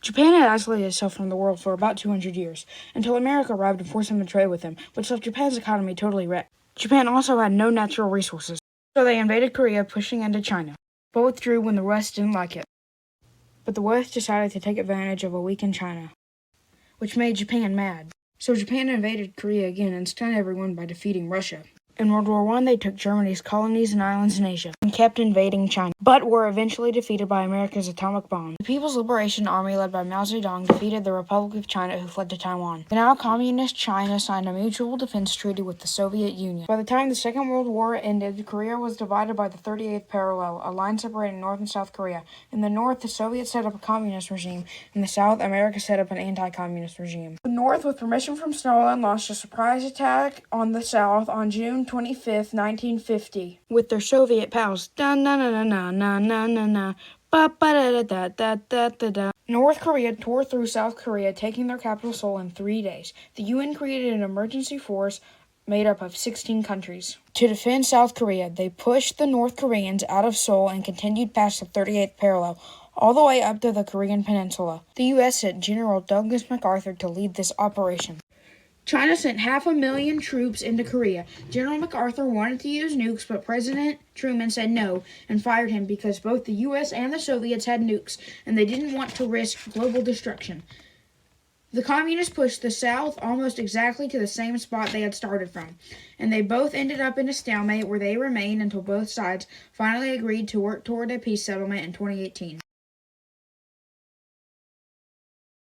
Japan had isolated itself from the world for about 200 years, until America arrived and forced them to trade with them, which left Japan's economy totally wrecked. Japan also had no natural resources, so they invaded Korea, pushing into China, but withdrew when the West didn't like it. But the West decided to take advantage of a weakened China, which made Japan mad. So Japan invaded Korea again and stunned everyone by defeating Russia. In World War I, they took Germany's colonies and islands in Asia and kept invading China, but were eventually defeated by America's atomic bomb. The People's Liberation Army, led by Mao Zedong, defeated the Republic of China, who fled to Taiwan. The now communist China signed a mutual defense treaty with the Soviet Union. By the time the Second World War ended, Korea was divided by the 38th parallel, a line separating North and South Korea. In the North, the Soviets set up a communist regime. In the South, America set up an anti-communist regime. The North, with permission from Stalin, launched a surprise attack on the South on June 25th, 1950, with their Soviet pals. North Korea tore through South Korea, taking their capital Seoul in 3 days. The UN created an emergency force made up of 16 countries. To defend South Korea, they pushed the North Koreans out of Seoul and continued past the 38th parallel, all the way up to the Korean Peninsula. The U.S. sent General Douglas MacArthur to lead this operation. China sent 500,000 troops into Korea. General MacArthur wanted to use nukes, but President Truman said no and fired him because both the U.S. and the Soviets had nukes, and they didn't want to risk global destruction. The communists pushed the South almost exactly to the same spot they had started from, and they both ended up in a stalemate where they remained until both sides finally agreed to work toward a peace settlement in 2018.